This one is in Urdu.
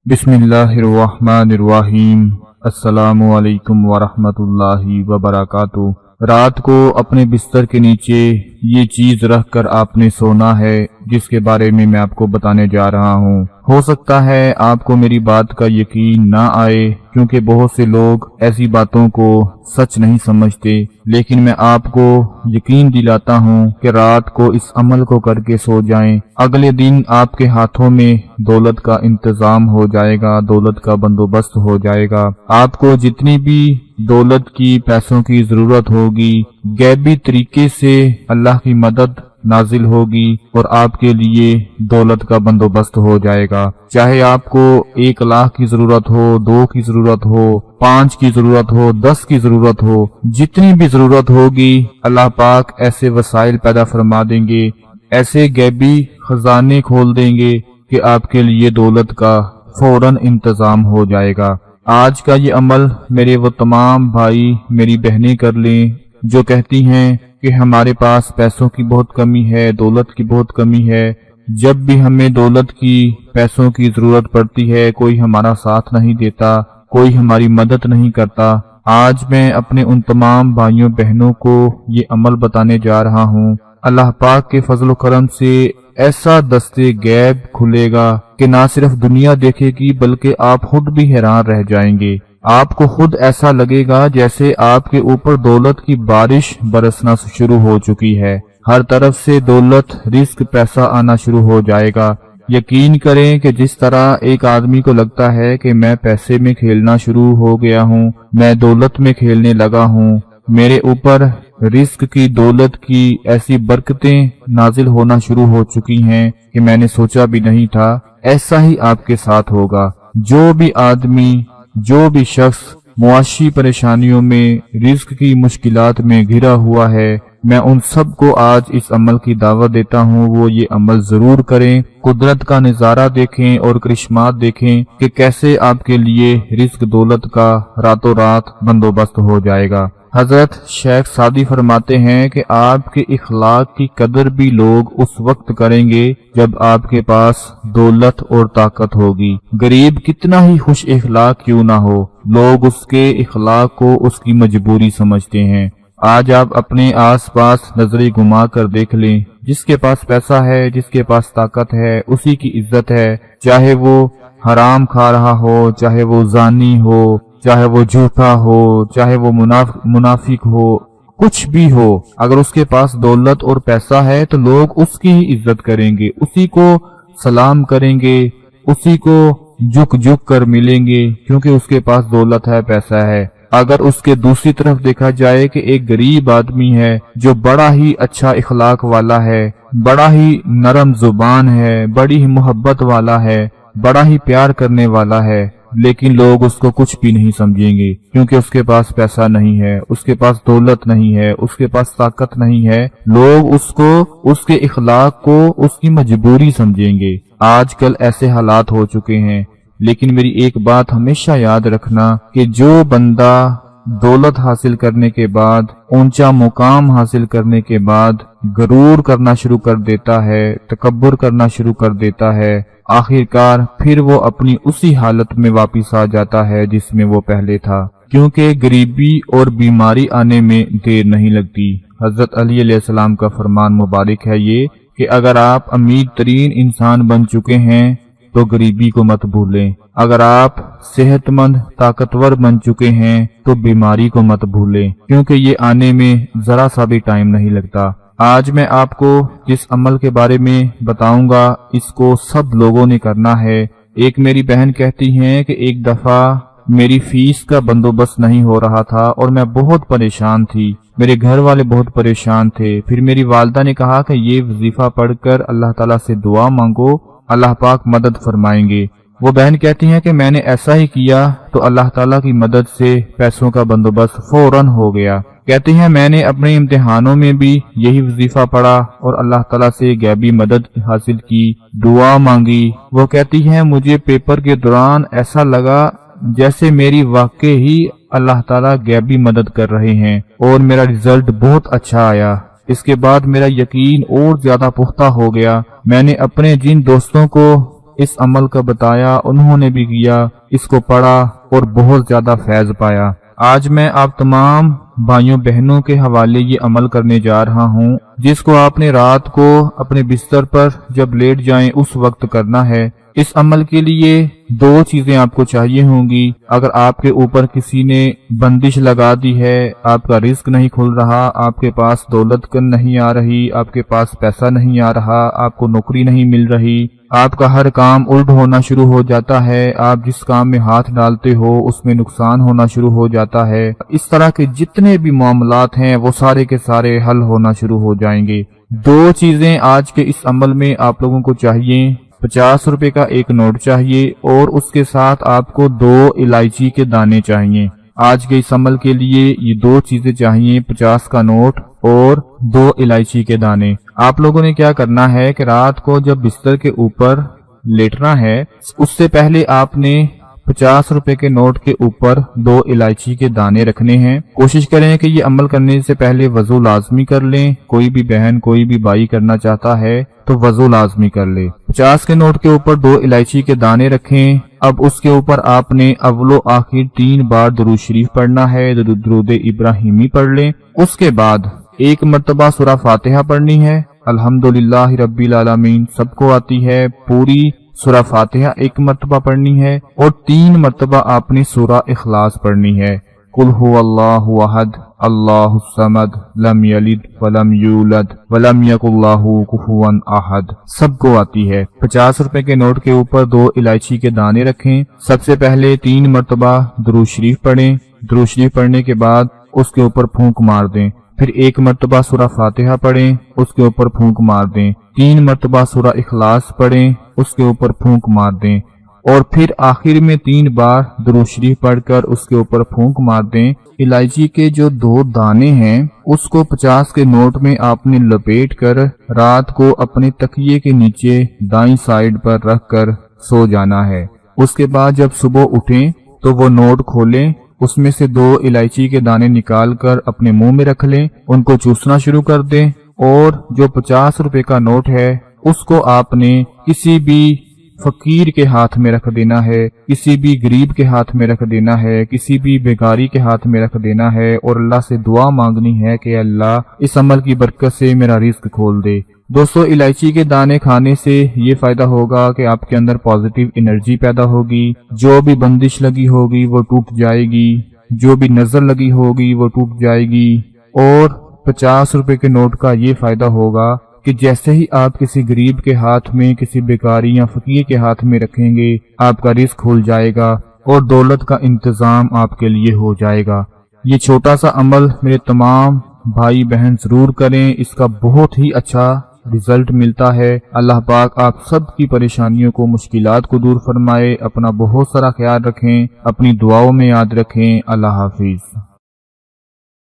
بسم اللہ الرحمن الرحیم۔ السلام علیکم ورحمۃ اللہ وبرکاتہ۔ رات کو اپنے بستر کے نیچے یہ چیز رکھ کر آپ نے سونا ہے جس کے بارے میں آپ کو بتانے جا رہا ہوں۔ ہو سکتا ہے آپ کو میری بات کا یقین نہ آئے کیونکہ بہت سے لوگ ایسی باتوں کو سچ نہیں سمجھتے، لیکن میں آپ کو یقین دلاتا ہوں کہ رات کو اس عمل کو کر کے سو جائیں، اگلے دن آپ کے ہاتھوں میں دولت کا انتظام ہو جائے گا، دولت کا بندوبست ہو جائے گا۔ آپ کو جتنی بھی دولت کی پیسوں کی ضرورت ہوگی، غیبی طریقے سے اللہ کی مدد نازل ہوگی اور آپ کے لیے دولت کا بندوبست ہو جائے گا۔ چاہے آپ کو 1,00,000 کی ضرورت ہو، 2 کی ضرورت ہو، 5 کی ضرورت ہو، 10 کی ضرورت ہو، جتنی بھی ضرورت ہوگی اللہ پاک ایسے وسائل پیدا فرما دیں گے، ایسے غیبی خزانے کھول دیں گے کہ آپ کے لیے دولت کا فوراً انتظام ہو جائے گا۔ آج کا یہ عمل میرے وہ تمام بھائی میری بہنیں کر لیں جو کہتی ہیں کہ ہمارے پاس پیسوں کی بہت کمی ہے، دولت کی بہت کمی ہے، جب بھی ہمیں دولت کی پیسوں کی ضرورت پڑتی ہے کوئی ہمارا ساتھ نہیں دیتا، کوئی ہماری مدد نہیں کرتا۔ آج میں اپنے ان تمام بھائیوں بہنوں کو یہ عمل بتانے جا رہا ہوں۔ اللہ پاک کے فضل و کرم سے ایسا دستے غیب کھلے گا کہ نہ صرف دنیا دیکھے گی بلکہ آپ خود بھی حیران رہ جائیں گے۔ آپ کو خود ایسا لگے گا جیسے آپ کے اوپر دولت کی بارش برسنا شروع ہو چکی ہے، ہر طرف سے دولت، رزق، پیسہ آنا شروع ہو جائے گا۔ یقین کریں کہ جس طرح ایک آدمی کو لگتا ہے کہ میں پیسے میں کھیلنا شروع ہو گیا ہوں، میں دولت میں کھیلنے لگا ہوں، میرے اوپر رزق کی، دولت کی ایسی برکتیں نازل ہونا شروع ہو چکی ہیں کہ میں نے سوچا بھی نہیں تھا، ایسا ہی آپ کے ساتھ ہوگا۔ جو بھی آدمی، جو بھی شخص معاشی پریشانیوں میں، رزق کی مشکلات میں گھرا ہوا ہے، میں ان سب کو آج اس عمل کی دعوت دیتا ہوں وہ یہ عمل ضرور کریں، قدرت کا نظارہ دیکھیں اور کرشمات دیکھیں کہ کیسے آپ کے لیے رزق، دولت کا راتوں رات بندوبست ہو جائے گا۔ حضرت شیخ سعدی فرماتے ہیں کہ آپ کے اخلاق کی قدر بھی لوگ اس وقت کریں گے جب آپ کے پاس دولت اور طاقت ہوگی۔ غریب کتنا ہی خوش اخلاق کیوں نہ ہو، لوگ اس کے اخلاق کو اس کی مجبوری سمجھتے ہیں۔ آج آپ اپنے آس پاس نظریں گھما کر دیکھ لیں، جس کے پاس پیسہ ہے، جس کے پاس طاقت ہے، اسی کی عزت ہے، چاہے وہ حرام کھا رہا ہو، چاہے وہ زانی ہو، چاہے وہ جھوٹا ہو، چاہے وہ منافق ہو، کچھ بھی ہو، اگر اس کے پاس دولت اور پیسہ ہے تو لوگ اس کی ہی عزت کریں گے، اسی کو سلام کریں گے، اسی کو جھک جھک کر ملیں گے کیونکہ اس کے پاس دولت ہے، پیسہ ہے۔ اگر اس کے دوسری طرف دیکھا جائے کہ ایک غریب آدمی ہے جو بڑا ہی اچھا اخلاق والا ہے، بڑا ہی نرم زبان ہے، بڑی ہی محبت والا ہے، بڑا ہی پیار کرنے والا ہے، لیکن لوگ اس کو کچھ بھی نہیں سمجھیں گے کیونکہ اس کے پاس پیسہ نہیں ہے، اس کے پاس دولت نہیں ہے، اس کے پاس طاقت نہیں ہے، لوگ اس کو، اس کے اخلاق کو اس کی مجبوری سمجھیں گے۔ آج کل ایسے حالات ہو چکے ہیں، لیکن میری ایک بات ہمیشہ یاد رکھنا کہ جو بندہ دولت حاصل کرنے کے بعد، اونچا مقام حاصل کرنے کے بعد غرور کرنا شروع کر دیتا ہے، تکبر کرنا شروع کر دیتا ہے، آخرکار پھر وہ اپنی اسی حالت میں واپس آ جاتا ہے جس میں وہ پہلے تھا، کیونکہ غریبی اور بیماری آنے میں دیر نہیں لگتی۔ حضرت علی علیہ السلام کا فرمان مبارک ہے یہ کہ اگر آپ امیر ترین انسان بن چکے ہیں تو غریبی کو مت بھولیں، اگر آپ صحت مند طاقتور بن چکے ہیں تو بیماری کو مت بھولیں، کیونکہ یہ آنے میں ذرا سا بھی ٹائم نہیں لگتا۔ آج میں آپ کو جس عمل کے بارے میں بتاؤں گا اس کو سب لوگوں نے کرنا ہے۔ ایک میری بہن کہتی ہیں کہ ایک دفعہ میری فیس کا بندوبست نہیں ہو رہا تھا اور میں بہت پریشان تھی، میرے گھر والے بہت پریشان تھے، پھر میری والدہ نے کہا کہ یہ وظیفہ پڑھ کر اللہ تعالیٰ سے دعا مانگو، اللہ پاک مدد فرمائیں گے۔ وہ بہن کہتی ہیں کہ میں نے ایسا ہی کیا تو اللہ تعالیٰ کی مدد سے پیسوں کا بندوبست فوراً ہو گیا۔ کہتے ہیں میں نے اپنے امتحانوں میں بھی یہی وظیفہ پڑھا اور اللہ تعالیٰ سے غیبی مدد حاصل کی، دعا مانگی۔ وہ کہتی ہیں مجھے پیپر کے دوران ایسا لگا جیسے میری واقع ہی اللہ تعالیٰ غیبی مدد کر رہے ہیں اور میرا رزلٹ بہت اچھا آیا۔ اس کے بعد میرا یقین اور زیادہ پختہ ہو گیا۔ میں نے اپنے جن دوستوں کو اس عمل کا بتایا انہوں نے بھی کیا، اس کو پڑھا اور بہت زیادہ فیض پایا۔ آج میں آپ تمام بھائیوں بہنوں کے حوالے یہ عمل کرنے جا رہا ہوں جس کو آپ نے رات کو اپنے بستر پر جب لیٹ جائیں اس وقت کرنا ہے۔ اس عمل کے لیے دو چیزیں آپ کو چاہیے ہوں گی۔ اگر آپ کے اوپر کسی نے بندش لگا دی ہے، آپ کا رزق نہیں کھل رہا، آپ کے پاس دولت نہیں آ رہی، آپ کے پاس پیسہ نہیں آ رہا، آپ کو نوکری نہیں مل رہی، آپ کا ہر کام الٹ ہونا شروع ہو جاتا ہے، آپ جس کام میں ہاتھ ڈالتے ہو اس میں نقصان ہونا شروع ہو جاتا ہے، اس طرح کے جتنے بھی معاملات ہیں وہ سارے کے سارے حل ہونا شروع ہو جائیں گے۔ دو چیزیں آج کے اس عمل میں آپ لوگوں کو چاہیے۔ 50 روپے کا ایک نوٹ چاہیے اور اس کے ساتھ آپ کو 2 الائچی کے دانے چاہیے۔ آج کے اس عمل کے لیے یہ دو چیزیں چاہیے، 50 کا نوٹ اور 2 الائچی کے دانے۔ آپ لوگوں نے کیا کرنا ہے کہ رات کو جب بستر کے اوپر لیٹنا ہے اس سے پہلے آپ نے 50 روپے کے نوٹ کے اوپر 2 الائچی کے دانے رکھنے ہیں۔ کوشش کریں کہ یہ عمل کرنے سے پہلے وضو لازمی کر لیں۔ کوئی بھی بہن کوئی بھی بھائی کرنا چاہتا ہے تو وضو لازمی کر لے۔ 50 کے نوٹ کے اوپر 2 الائچی کے دانے رکھیں۔ اب اس کے اوپر آپ نے اول و آخر 3 بار درود شریف پڑھنا ہے، درود ابراہیمی پڑھ لیں۔ اس کے بعد ایک مرتبہ سورہ فاتحہ پڑھنی ہے۔ الحمدللہ رب العالمین سب کو آتی ہے، پوری سورہ فاتحہ ایک مرتبہ پڑھنی ہے اور 3 مرتبہ آپ نے سورہ اخلاص پڑھنی ہے۔ قل هو اللہ احد اللہ الصمد لم یلد ولم یولد ولم یکن لہ کفوا احد سب کو آتی ہے۔ 50 روپے کے نوٹ کے اوپر 2 الائچی کے دانے رکھیں۔ سب سے پہلے 3 مرتبہ درود شریف پڑھیں۔ درود شریف پڑھنے کے بعد اس کے اوپر پھونک مار دیں۔ پھر 1 مرتبہ سورہ فاتحہ پڑھیں، اس کے اوپر پھونک مار دیں۔ 3 مرتبہ سورہ اخلاص پڑھیں، اس کے اوپر پھونک مار دیں اور پھر آخر میں 3 بار درود شریف پڑھ کر اس کے اوپر پھونک مار دیں۔ الائچی کے جو 2 دانے ہیں اس کو 50 کے نوٹ میں آپ نے لپیٹ کر رات کو اپنے تکیے کے نیچے دائیں سائیڈ پر رکھ کر سو جانا ہے۔ اس کے بعد جب صبح اٹھیں تو وہ نوٹ کھولیں، اس میں سے 2 الائچی کے دانے نکال کر اپنے منہ میں رکھ لیں، ان کو چوسنا شروع کر دیں اور جو 50 روپے کا نوٹ ہے اس کو آپ نے کسی بھی فقیر کے ہاتھ میں رکھ دینا ہے، کسی بھی غریب کے ہاتھ میں رکھ دینا ہے، کسی بھی بیگاری کے ہاتھ میں رکھ دینا ہے اور اللہ سے دعا مانگنی ہے کہ اللہ اس عمل کی برکت سے میرا رزق کھول دے۔ دوستو الائچی کے دانے کھانے سے یہ فائدہ ہوگا کہ آپ کے اندر پازیٹیو انرجی پیدا ہوگی، جو بھی بندش لگی ہوگی وہ ٹوٹ جائے گی، جو بھی نظر لگی ہوگی وہ ٹوٹ جائے گی، اور 50 روپے کے نوٹ کا یہ فائدہ ہوگا کہ جیسے ہی آپ کسی غریب کے ہاتھ میں، کسی بیکاری یا فقیر کے ہاتھ میں رکھیں گے آپ کا رزق کھل جائے گا اور دولت کا انتظام آپ کے لیے ہو جائے گا۔ یہ چھوٹا سا عمل میرے تمام بھائی بہن ضرور کریں، اس کا بہت ہی اچھا رزلٹ ملتا ہے۔ اللہ پاک آپ سب کی پریشانیوں کو، مشکلات کو دور فرمائے۔ اپنا بہت سارا خیال رکھیں، اپنی دعاؤں میں یاد رکھیں۔ اللہ حافظ۔